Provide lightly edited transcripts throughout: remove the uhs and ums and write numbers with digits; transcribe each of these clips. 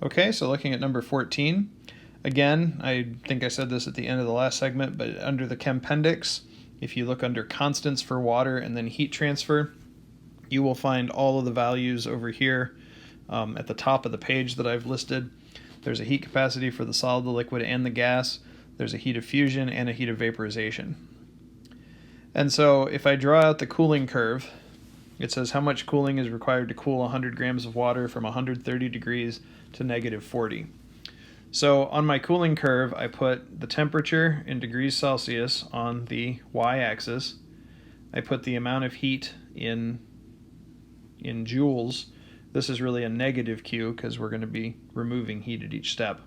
Okay, so looking at number 14, again, I think I said this at the end of the last segment, but under the Chempendix, if you look under constants for water and then heat transfer, you will find all of the values over here at the top of the page that I've listed. There's a heat capacity for the solid, the liquid, and the gas. There's a heat of fusion and a heat of vaporization. And so if I draw out the cooling curve, it says how much cooling is required to cool 100 grams of water from 130 degrees to negative 40. So on my cooling curve, I put the temperature in degrees Celsius on the y-axis. I put the amount of heat in joules. This is really a negative Q because we're going to be removing heat at each step.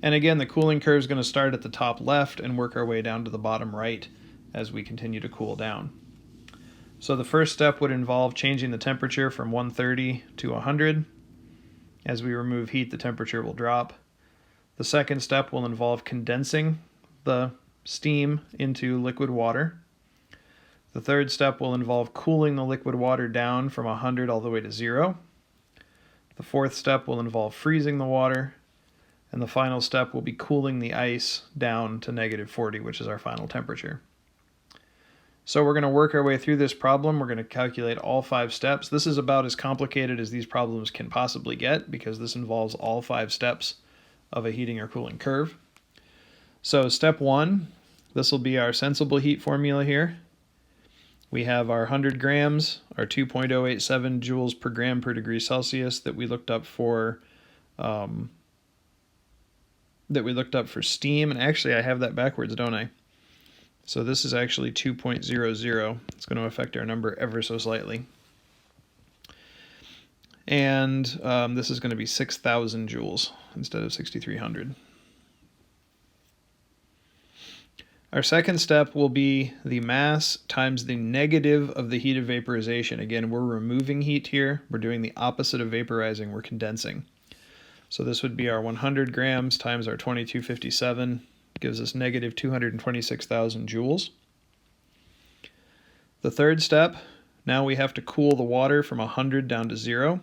And again, the cooling curve is going to start at the top left and work our way down to the bottom right as we continue to cool down. So the first step would involve changing the temperature from 130 to 100. As we remove heat, the temperature will drop. The second step will involve condensing the steam into liquid water. The third step will involve cooling the liquid water down from 100 all the way to 0. The fourth step will involve freezing the water. And the final step will be cooling the ice down to negative 40, which is our final temperature. So we're going to work our way through this problem. We're going to calculate all 5 steps. This is about as complicated as these problems can possibly get because this involves all 5 steps of a heating or cooling curve. So step 1, this will be our sensible heat formula here. We have our 100 grams, our 2.087 joules per gram per degree Celsius that we looked up for steam. And actually I have that backwards, don't I? So this is actually 2.00. It's going to affect our number ever so slightly. And this is going to be 6,000 joules instead of 6,300. Our second step will be the mass times the negative of the heat of vaporization. Again, we're removing heat here. We're doing the opposite of vaporizing. We're condensing. So this would be our 100 grams times our 2257. Gives us negative 226,000 joules. The third step, now we have to cool the water from 100 down to 0.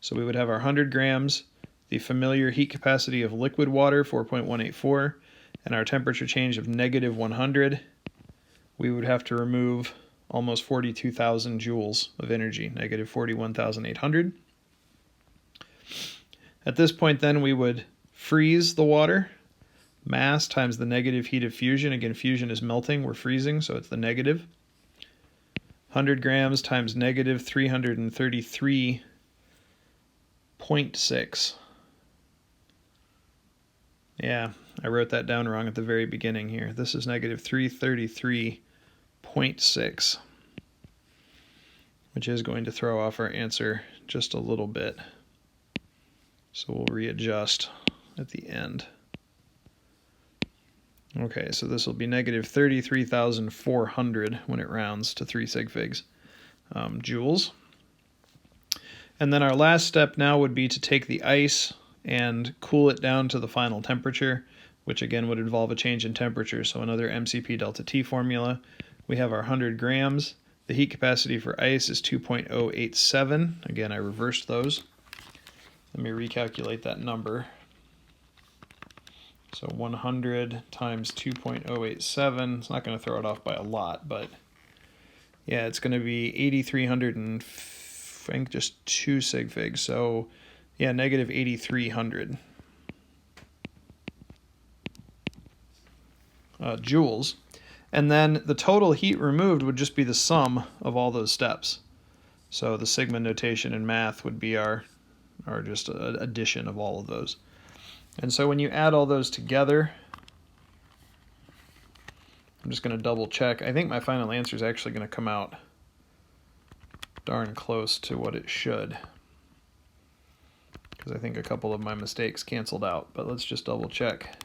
So we would have our 100 grams, the familiar heat capacity of liquid water, 4.184, and our temperature change of negative 100. We would have to remove almost 42,000 joules of energy, negative 41,800. At this point then we would freeze the water. Mass times the negative heat of fusion. Again, fusion is melting. We're freezing, so it's the negative. 100 grams times negative 333.6. Yeah, I wrote that down wrong at the very beginning here. This is negative 333.6, which is going to throw off our answer just a little bit. So we'll readjust at the end. Okay, so this will be negative 33,400 when it rounds to 3 sig figs joules. And then our last step now would be to take the ice and cool it down to the final temperature, which again would involve a change in temperature. So another MCP delta T formula. We have our 100 grams. The heat capacity for ice is 2.087. Again, I reversed those. Let me recalculate that number. So 100 times 2.087, it's not going to throw it off by a lot, but yeah, it's going to be 8,300 and I think just 2 sig figs. So yeah, negative 8,300 joules. And then the total heat removed would just be the sum of all those steps. So the sigma notation in math would be our just addition of all of those. And so when you add all those together, I'm just going to double check. I think my final answer is actually going to come out darn close to what it should, because I think a couple of my mistakes canceled out, but let's just double check.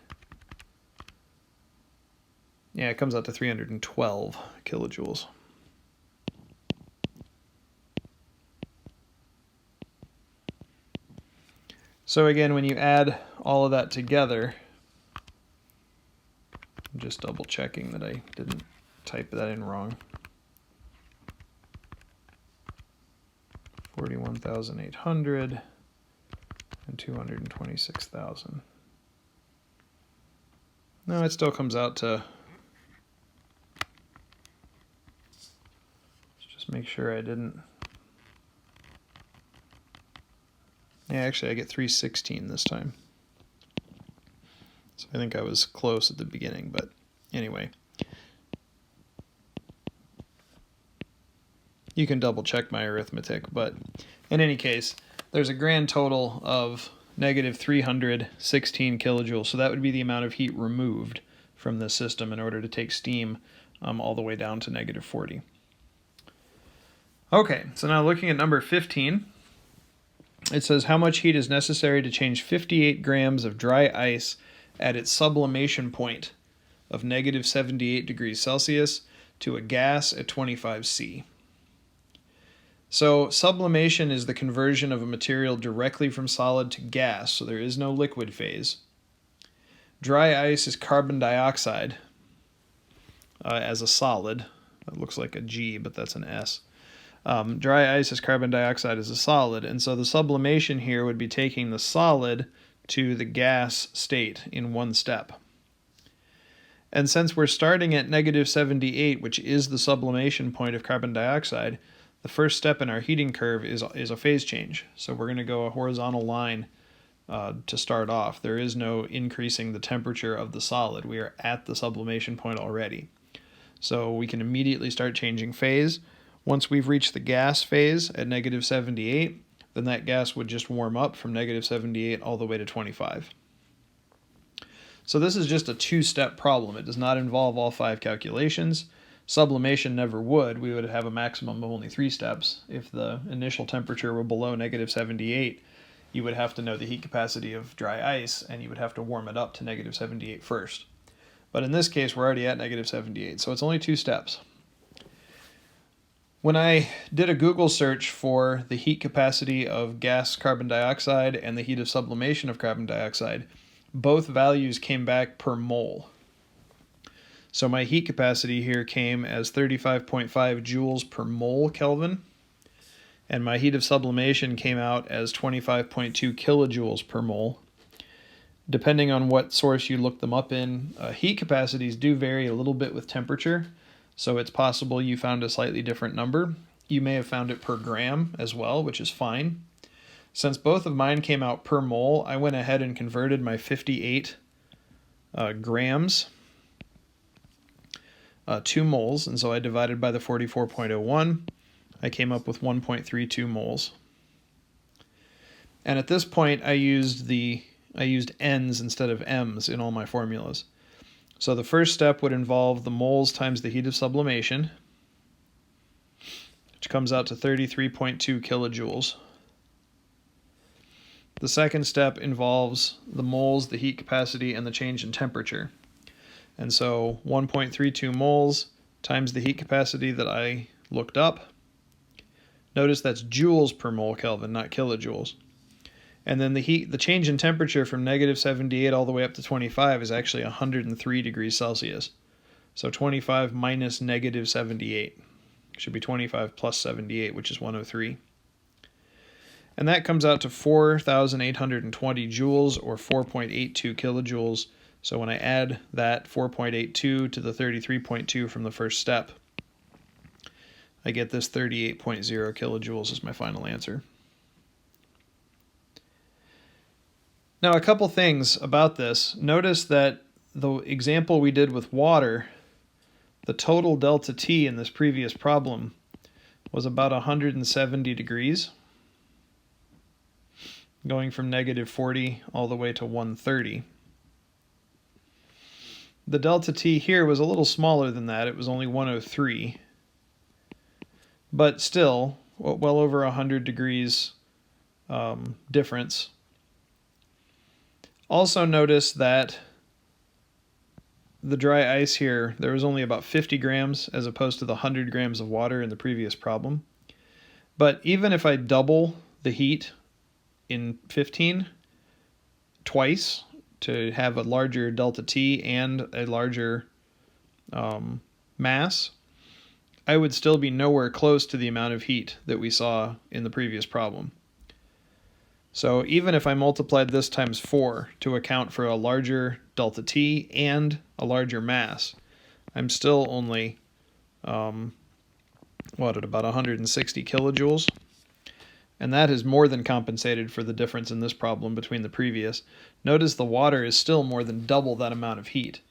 Yeah, it comes out to 312 kilojoules. So again, when you add all of that together, I'm just double checking that I didn't type that in wrong. 41,800 and 226,000. No, it still comes out to, let's just make sure I didn't. Yeah, actually I get 316 this time. So I think I was close at the beginning, but anyway. You can double check my arithmetic, but in any case, there's a grand total of negative 316 kilojoules. So that would be the amount of heat removed from this system in order to take steam all the way down to negative 40. Okay, so now looking at number 15, it says how much heat is necessary to change 58 grams of dry ice at its sublimation point of negative 78 degrees Celsius to a gas at 25 C. So sublimation is the conversion of a material directly from solid to gas, so there is no liquid phase. Dry ice is carbon dioxide as a solid. That looks like a G, but that's an S. Dry ice is carbon dioxide as a solid, and so the sublimation here would be taking the solid to the gas state in one step. And since we're starting at negative 78, which is the sublimation point of carbon dioxide, the first step in our heating curve is a phase change. So we're going to go a horizontal line to start off. There is no increasing the temperature of the solid. We are at the sublimation point already. So we can immediately start changing phase. Once we've reached the gas phase at negative 78, then that gas would just warm up from negative 78 all the way to 25. So this is just a two-step problem. It does not involve all 5 calculations. Sublimation never would. We would have a maximum of only 3 steps. If the initial temperature were below negative 78, you would have to know the heat capacity of dry ice, and you would have to warm it up to negative 78 first. But in this case, we're already at negative 78, so it's only 2 steps. When I did a Google search for the heat capacity of gas carbon dioxide and the heat of sublimation of carbon dioxide, both values came back per mole. So my heat capacity here came as 35.5 joules per mole Kelvin, and my heat of sublimation came out as 25.2 kilojoules per mole. Depending on what source you look them up in, heat capacities do vary a little bit with temperature, so it's possible you found a slightly different number. You may have found it per gram as well, which is fine. Since both of mine came out per mole, I went ahead and converted my 58 grams 2 moles, and so I divided by the 44.01. I came up with 1.32 moles. And at this point, I used N's instead of M's in all my formulas. So the first step would involve the moles times the heat of sublimation, which comes out to 33.2 kilojoules. The second step involves the moles, the heat capacity, and the change in temperature. And so 1.32 moles times the heat capacity that I looked up. Notice that's joules per mole Kelvin, not kilojoules. And then the change in temperature from negative 78 all the way up to 25 is actually 103 degrees Celsius. So 25 minus negative 78 should be 25 plus 78, which is 103. And that comes out to 4,820 joules, or 4.82 kilojoules. So when I add that 4.82 to the 33.2 from the first step, I get this 38.0 kilojoules as my final answer. Now, a couple things about this. Notice that the example we did with water, the total delta T in this previous problem was about 170 degrees, going from negative 40 all the way to 130. The delta T here was a little smaller than that. It was only 103. But still, well over 100 degrees difference. Also notice that the dry ice here, there was only about 50 grams as opposed to the 100 grams of water in the previous problem. But even if I double the heat in 15 twice to have a larger delta T and a larger mass, I would still be nowhere close to the amount of heat that we saw in the previous problem. So even if I multiplied this times 4 to account for a larger delta T and a larger mass, I'm still only, at about 160 kilojoules. And that has more than compensated for the difference in this problem between the previous. Notice the water is still more than double that amount of heat.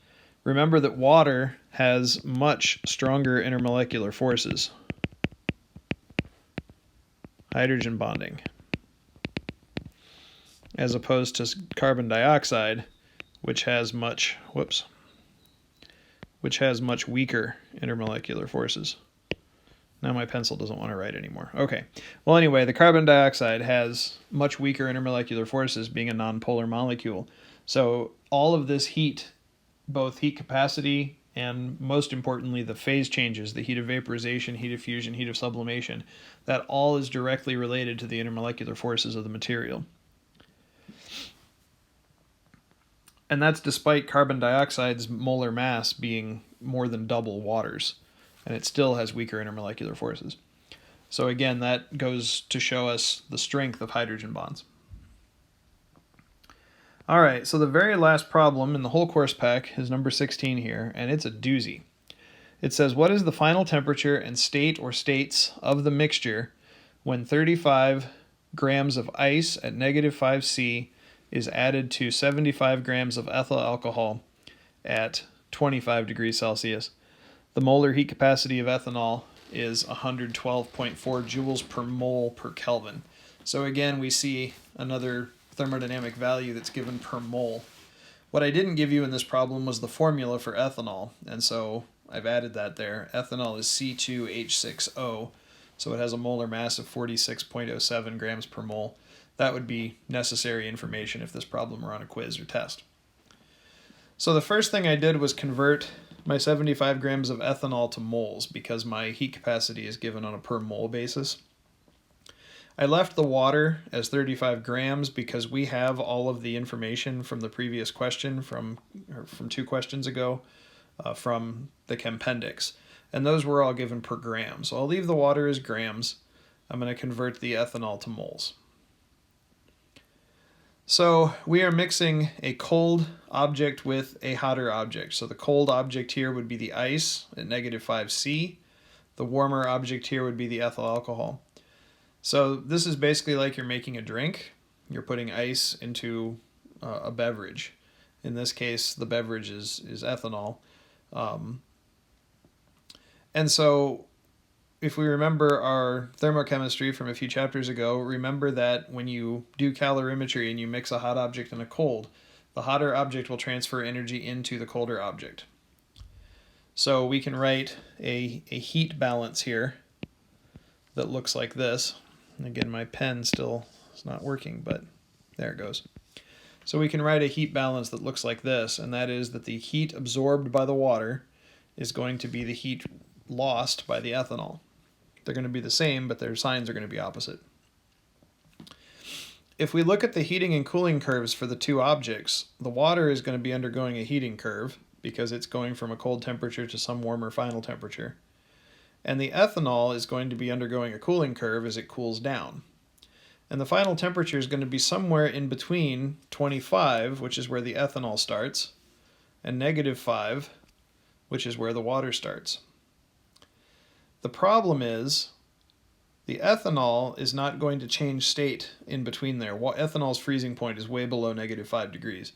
Remember that water has much stronger intermolecular forces. Hydrogen bonding. As opposed to carbon dioxide, which has much weaker intermolecular forces. Now my pencil doesn't want to write anymore. Okay. Well, anyway, the carbon dioxide has much weaker intermolecular forces, being a nonpolar molecule. So all of this heat, both heat capacity and most importantly the phase changes, the heat of vaporization, heat of fusion, heat of sublimation, that all is directly related to the intermolecular forces of the material. And that's despite carbon dioxide's molar mass being more than double water's, and it still has weaker intermolecular forces. So again, that goes to show us the strength of hydrogen bonds. All right, so the very last problem in the whole course pack is number 16 here, and it's a doozy. It says, what is the final temperature and state or states of the mixture when 35 grams of ice at -5C is added to 75 grams of ethyl alcohol at 25 degrees Celsius? The molar heat capacity of ethanol is 112.4 joules per mole per Kelvin. So again, we see another thermodynamic value that's given per mole. What I didn't give you in this problem was the formula for ethanol, and so I've added that there. Ethanol is C2H6O, so it has a molar mass of 46.07 grams per mole. That would be necessary information if this problem were on a quiz or test. So the first thing I did was convert my 75 grams of ethanol to moles because my heat capacity is given on a per mole basis. I left the water as 35 grams because we have all of the information from the previous question from 2 questions ago from the Chempendix, and those were all given per gram. So I'll leave the water as grams. I'm going to convert the ethanol to moles. So we are mixing a cold object with a hotter object. So the cold object here would be the ice at -5C. The warmer object here would be the ethyl alcohol. So this is basically like you're making a drink. You're putting ice into a beverage. In this case, the beverage is ethanol. And so if we remember our thermochemistry from a few chapters ago, remember that when you do calorimetry and you mix a hot object and a cold, the hotter object will transfer energy into the colder object. So we can write a heat balance here that looks like this. And again, my pen still is not working, but there it goes. So we can write a heat balance that looks like this, and that is that the heat absorbed by the water is going to be the heat lost by the ethanol. They're going to be the same, but their signs are going to be opposite. If we look at the heating and cooling curves for the two objects, the water is going to be undergoing a heating curve because it's going from a cold temperature to some warmer final temperature. And the ethanol is going to be undergoing a cooling curve as it cools down. And the final temperature is going to be somewhere in between 25, which is where the ethanol starts, and -5, which is where the water starts. The problem is the ethanol is not going to change state in between there. Ethanol's freezing point is way below -5 degrees.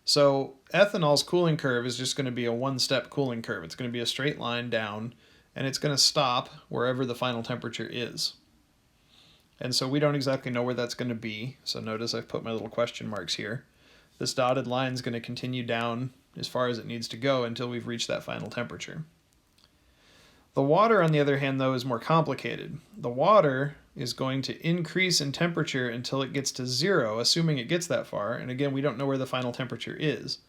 So ethanol's cooling curve is just going to be a one-step cooling curve. It's going to be a straight line down, and it's going to stop wherever the final temperature is. And so we don't exactly know where that's going to be. So notice I've put my little question marks here. This dotted line is going to continue down as far as it needs to go until we've reached that final temperature. The water, on the other hand, though, is more complicated. The water is going to increase in temperature until it gets to 0, assuming it gets that far. And again, we don't know where the final temperature is.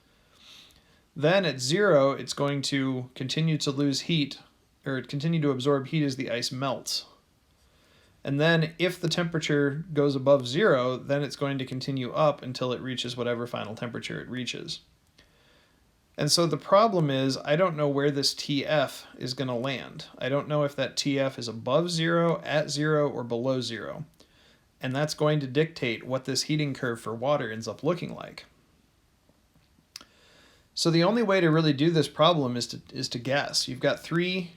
Then at 0, it's going to continue to lose heat, or continue to absorb heat as the ice melts. And then if the temperature goes above 0, then it's going to continue up until it reaches whatever final temperature it reaches. And so the problem is, I don't know where this TF is going to land. I don't know if that TF is above 0, at 0, or below 0. and that's going to dictate what this heating curve for water ends up looking like. So the only way to really do this problem is to guess. You've got three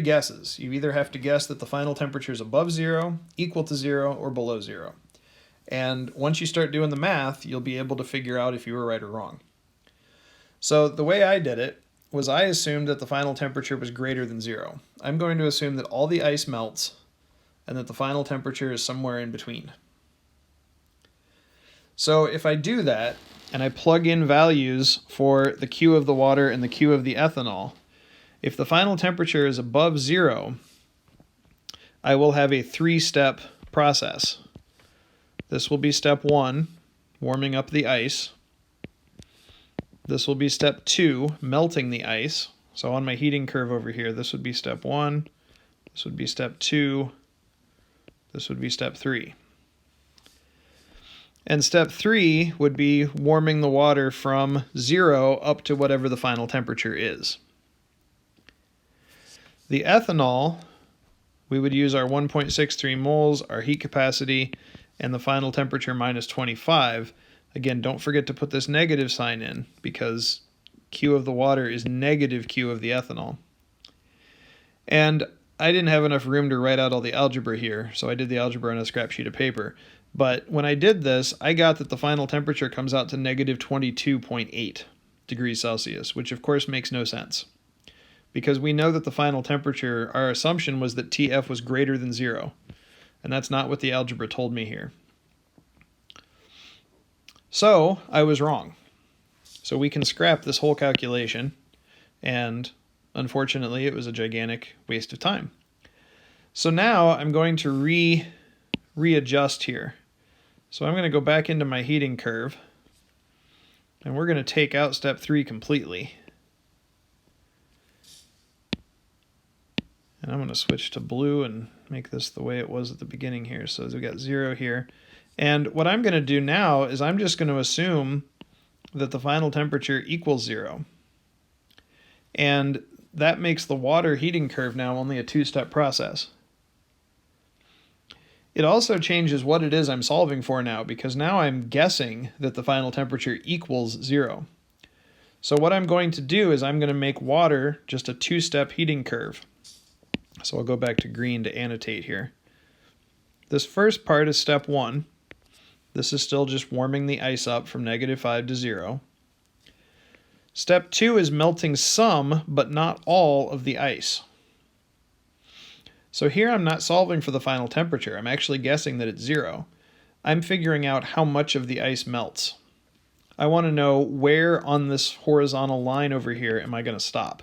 guesses. You either have to guess that the final temperature is above zero, equal to zero, or below zero. And once you start doing the math, you'll be able to figure out if you were right or wrong. So the way I did it was I assumed that the final temperature was greater than zero. I'm going to assume that all the ice melts and that the final temperature is somewhere in between. So if I do that, and I plug in values for the Q of the water and the Q of the ethanol, if the final temperature is above zero, I will have a 3-step process. This will be step 1, warming up the ice. This will be step 2, melting the ice. So on my heating curve over here, this would be step 1, this would be step 2, this would be step 3. And step 3 would be warming the water from 0 up to whatever the final temperature is. The ethanol, we would use our 1.63 moles, our heat capacity, and the final temperature minus 25. Again, don't forget to put this negative sign in because Q of the water is negative Q of the ethanol. And I didn't have enough room to write out all the algebra here, so I did the algebra on a scrap sheet of paper. But when I did this, I got that the final temperature comes out to negative 22.8 degrees Celsius, which of course makes no sense. Because we know that the final temperature, our assumption was that TF was greater than 0. And that's not what the algebra told me here. So I was wrong. So we can scrap this whole calculation, and unfortunately it was a gigantic waste of time. So now I'm going to readjust here. So I'm going to go back into my heating curve, and we're going to take out step 3 completely. And I'm going to switch to blue and make this the way it was at the beginning here. So we've got 0 here. And what I'm going to do now is I'm just going to assume that the final temperature equals 0. And that makes the water heating curve now only a 2-step process. It also changes what it is I'm solving for now, because now I'm guessing that the final temperature equals 0. So what I'm going to do is I'm going to make water just a 2-step heating curve. So I'll go back to green to annotate here. This first part is step 1. This is still just warming the ice up from -5 to 0. Step 2 is melting some, but not all, of the ice. So here I'm not solving for the final temperature. I'm actually guessing that it's 0. I'm figuring out how much of the ice melts. I want to know where on this horizontal line over here am I going to stop.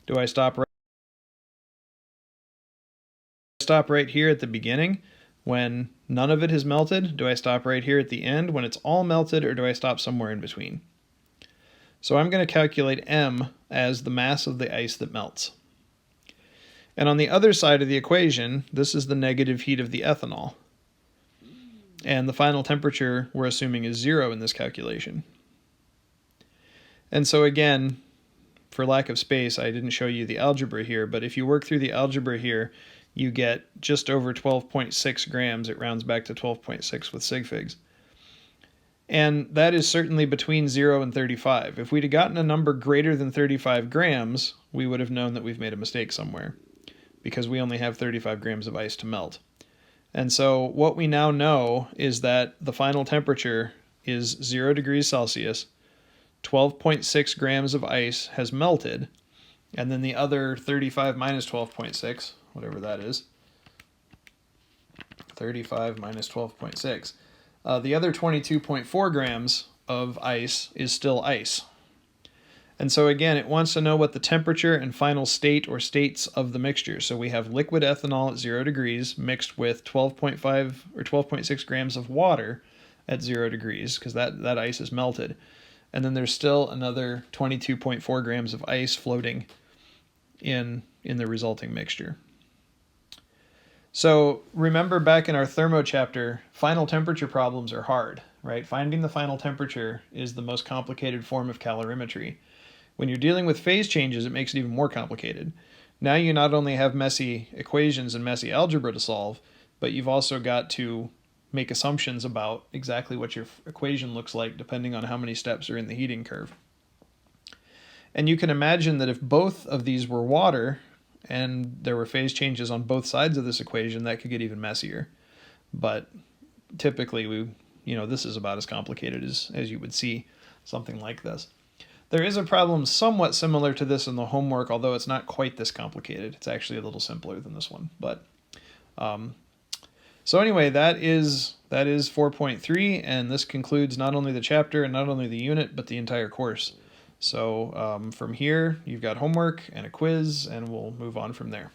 Do I stop right here at the beginning when none of it has melted? Do I stop right here at the end when it's all melted, or do I stop somewhere in between? So I'm going to calculate M as the mass of the ice that melts. And on the other side of the equation, this is the negative heat of the ethanol. And the final temperature we're assuming is 0 in this calculation. And so again, for lack of space, I didn't show you the algebra here, but if you work through the algebra here, you get just over 12.6 grams. It rounds back to 12.6 with sig figs. And that is certainly between 0 and 35. If we'd have gotten a number greater than 35 grams, we would have known that we've made a mistake somewhere, because we only have 35 grams of ice to melt. And so what we now know is that the final temperature is 0 degrees Celsius, 12.6 grams of ice has melted, and then the other 35 minus 12.6, whatever that is, 35 minus 12.6, the other 22.4 grams of ice is still ice. And so again, it wants to know what the temperature and final state or states of the mixture. So we have liquid ethanol at 0 degrees mixed with 12.5 or 12.6 grams of water at 0 degrees, because that ice is melted. And then there's still another 22.4 grams of ice floating in the resulting mixture. So remember, back in our thermo chapter, final temperature problems are hard, right? Finding the final temperature is the most complicated form of calorimetry. When you're dealing with phase changes, it makes it even more complicated. Now you not only have messy equations and messy algebra to solve, but you've also got to make assumptions about exactly what your equation looks like depending on how many steps are in the heating curve. And you can imagine that if both of these were water and there were phase changes on both sides of this equation, that could get even messier. But typically this is about as complicated as you would see something like this. There is a problem somewhat similar to this in the homework, although it's not quite this complicated. It's actually a little simpler than this one. But so anyway, that is 4.3, and this concludes not only the chapter and not only the unit, but the entire course. So from here, you've got homework and a quiz, and we'll move on from there.